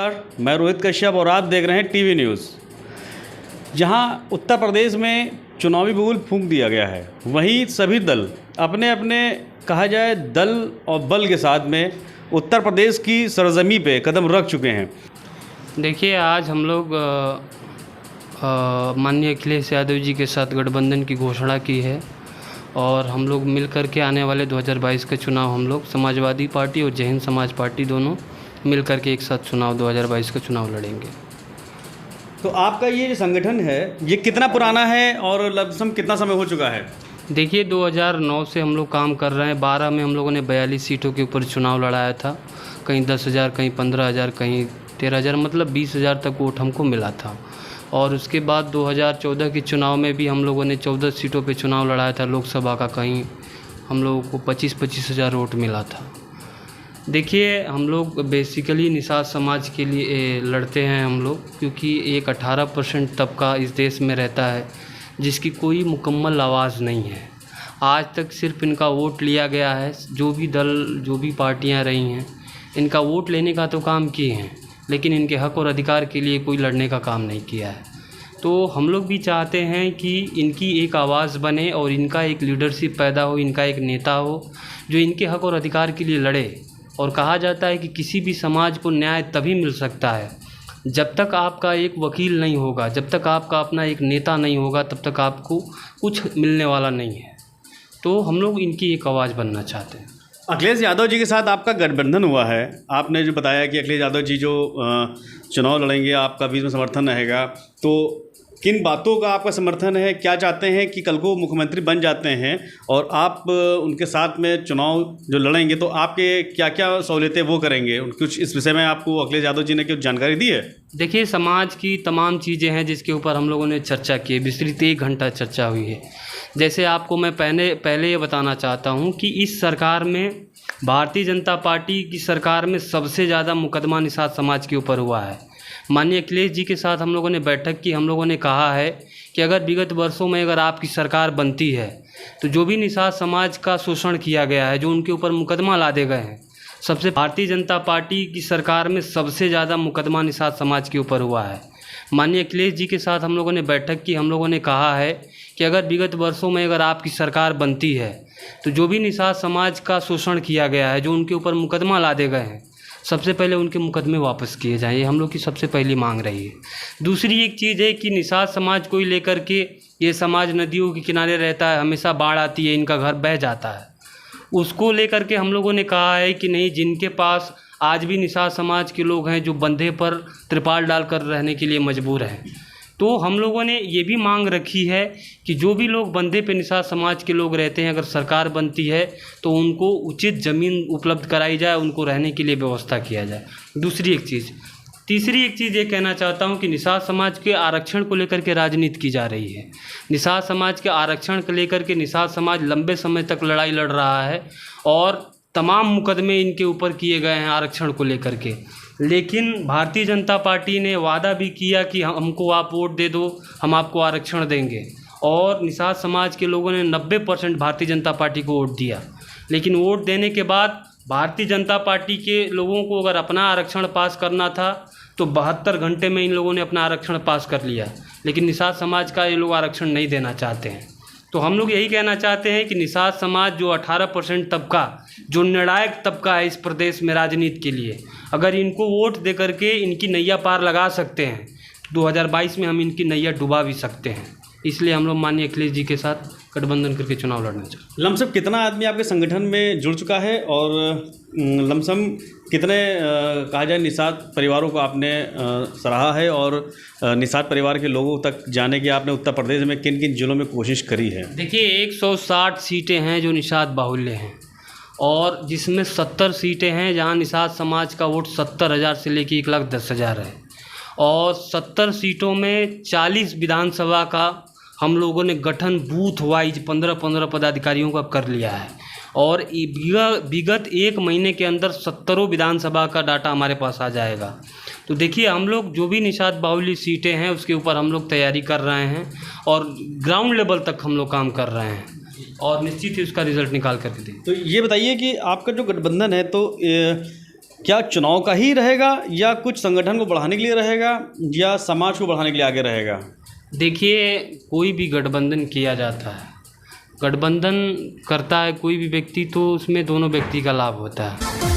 नमस्कार, मैं रोहित कश्यप और आप देख रहे हैं टीवी न्यूज़। जहां उत्तर प्रदेश में चुनावी बिगुल फूंक दिया गया है, वहीं सभी दल अपने अपने कहा जाए दल और बल के साथ में उत्तर प्रदेश की सरजमी पे कदम रख चुके हैं। देखिए, आज हम लोग माननीय अखिलेश यादव जी के साथ गठबंधन की घोषणा की है और हम लोग मिल कर के आने वाले 2022 का चुनाव हम लोग समाजवादी पार्टी और जय हिंद समाज पार्टी दोनों मिल कर के एक साथ चुनाव 2022 का चुनाव लड़ेंगे। तो आपका ये जो संगठन है ये कितना पुराना है और लमसम कितना समय हो चुका है? देखिए, 2009 से हम लोग काम कर रहे हैं। 12 में हम लोगों ने 42 सीटों के ऊपर चुनाव लड़ाया था। कहीं 10,000, कहीं 15,000, कहीं 13,000, मतलब 20,000 तक वोट हमको मिला था। और उसके बाद 2014 के चुनाव में भी हम लोगों ने 14 सीटों पे चुनाव लड़ाया था लोकसभा का। कहीं हम लोगों को 25-25 हज़ार वोट मिला था। देखिए, हम लोग बेसिकली निषाद समाज के लिए लड़ते हैं हम लोग, क्योंकि एक 18% तबका इस देश में रहता है जिसकी कोई मुकम्मल आवाज़ नहीं है। आज तक सिर्फ इनका वोट लिया गया है। जो भी दल, जो भी पार्टियां रही हैं, इनका वोट लेने का तो काम किए हैं, लेकिन इनके हक और अधिकार के लिए कोई लड़ने का काम नहीं किया है। तो हम लोग भी चाहते हैं कि इनकी एक आवाज़ बने और इनका एक लीडरशिप पैदा हो, इनका एक नेता हो जो इनके हक और अधिकार के लिए लड़े। और कहा जाता है कि किसी भी समाज को न्याय तभी मिल सकता है जब तक आपका एक वकील नहीं होगा, जब तक आपका अपना एक नेता नहीं होगा, तब तक आपको कुछ मिलने वाला नहीं है। तो हम लोग इनकी एक आवाज़ बनना चाहते हैं। अखिलेश यादव जी के साथ आपका गठबंधन हुआ है। आपने जो बताया कि अखिलेश यादव जी जो चुनाव लड़ेंगे, आपका बीच में समर्थन रहेगा, तो किन बातों का आपका समर्थन है? क्या चाहते हैं कि कल को मुख्यमंत्री बन जाते हैं और आप उनके साथ में चुनाव जो लड़ेंगे तो आपके क्या क्या सहूलियतें वो करेंगे? कुछ इस विषय में आपको अखिलेश यादव जी ने कुछ जानकारी दी है? देखिए, समाज की तमाम चीज़ें हैं जिसके ऊपर हम लोगों ने चर्चा की है। विस्तृत 1 घंटा चर्चा हुई है। जैसे आपको मैं पहले ये बताना चाहता हूँ कि इस सरकार में, भारतीय जनता पार्टी की सरकार में, सबसे ज़्यादा मुकदमा निषाद समाज के ऊपर हुआ है। माननीय अखिलेश जी के साथ हम लोगों ने बैठक की। हम लोगों ने कहा है कि अगर विगत वर्षों में अगर आपकी सरकार बनती है तो जो भी निषाद समाज का शोषण किया गया है, जो उनके ऊपर मुकदमा लादे गए हैं, भारतीय जनता पार्टी की सरकार में सबसे ज़्यादा मुकदमा निषाद समाज के ऊपर हुआ है। माननीय अखिलेश जी के साथ हम लोगों ने बैठक की। हम लोगों ने कहा है कि अगर विगत वर्षों में अगर आपकी सरकार बनती है तो जो भी निषाद समाज का शोषण किया गया है, जो उनके ऊपर मुकदमा लादे गए हैं, सबसे पहले उनके मुकदमे वापस किए जाएं। ये हम लोग की सबसे पहली मांग रही है। दूसरी एक चीज़ है कि निषाद समाज को ही लेकर के ये समाज नदियों के किनारे रहता है, हमेशा बाढ़ आती है, इनका घर बह जाता है। उसको लेकर के हम लोगों ने कहा है कि नहीं, जिनके पास आज भी निषाद समाज के लोग हैं जो बंधे पर त्रिपाल डालकर रहने के लिए मजबूर हैं, तो हम लोगों ने ये भी मांग रखी है कि जो भी लोग बंधे पे निषाद समाज के लोग रहते हैं, अगर सरकार बनती है तो उनको उचित ज़मीन उपलब्ध कराई जाए, उनको रहने के लिए व्यवस्था किया जाए। दूसरी एक चीज़। तीसरी एक चीज़ ये कहना चाहता हूँ कि निषाद समाज के आरक्षण को लेकर के राजनीति की जा रही है। निषाद समाज के आरक्षण को लेकर के निषाद समाज लंबे समय तक लड़ाई लड़ रहा है और तमाम मुकदमे इनके ऊपर किए गए हैं आरक्षण को लेकर के। लेकिन भारतीय जनता पार्टी ने वादा भी किया कि हमको आप वोट दे दो, हम आपको आरक्षण देंगे। और निषाद समाज के लोगों ने 90% भारतीय जनता पार्टी को वोट दिया। लेकिन वोट देने के बाद भारतीय जनता पार्टी के लोगों को अगर अपना आरक्षण पास करना था तो 72 घंटे में इन लोगों ने अपना आरक्षण पास कर लिया। लेकिन निषाद समाज का ये लोग आरक्षण नहीं देना चाहते हैं। तो हम लोग यही कहना चाहते हैं कि निषाद समाज जो 18% तबका, जो निर्णायक तबका है इस प्रदेश में राजनीति के लिए, अगर इनको वोट दे करके इनकी नैया पार लगा सकते हैं, 2022 में हम इनकी नैया डुबा भी सकते हैं। इसलिए हम लोग माननीय अखिलेश जी के साथ गठबंधन करके चुनाव लड़ना चाहते हैं। लमसम कितना आदमी आपके संगठन में जुड़ चुका है और लमसम कितने कहा जाए निषाद परिवारों को आपने सराहा है और निषाद परिवार के लोगों तक जाने की आपने उत्तर प्रदेश में किन किन जिलों में कोशिश करी है? देखिए, 160 सीटें हैं जो निषाद बाहुल्य हैं और जिसमें 70 सीटें हैं जहां निषाद समाज का वोट 70,000 से लेकर 1,10,000 है। और 70 सीटों में 40 विधानसभा का हम लोगों ने गठन बूथ वाइज 15-15 पदाधिकारियों का कर लिया है। और विगत 1 महीने के अंदर 70 विधानसभा का डाटा हमारे पास आ जाएगा। तो देखिए, हम लोग जो भी निषाद बाहुल्य सीटें हैं उसके ऊपर हम लोग तैयारी कर रहे हैं और ग्राउंड लेवल तक हम लोग काम कर रहे हैं और निश्चित ही उसका रिजल्ट निकाल करके दें। तो ये बताइए कि आपका जो गठबंधन है तो क्या चुनाव का ही रहेगा या कुछ संगठन को बढ़ाने के लिए रहेगा या समाज को बढ़ाने के लिए आगे रहेगा? देखिए, कोई भी गठबंधन किया जाता है, गठबंधन करता है कोई भी व्यक्ति, तो उसमें दोनों व्यक्ति का लाभ होता है।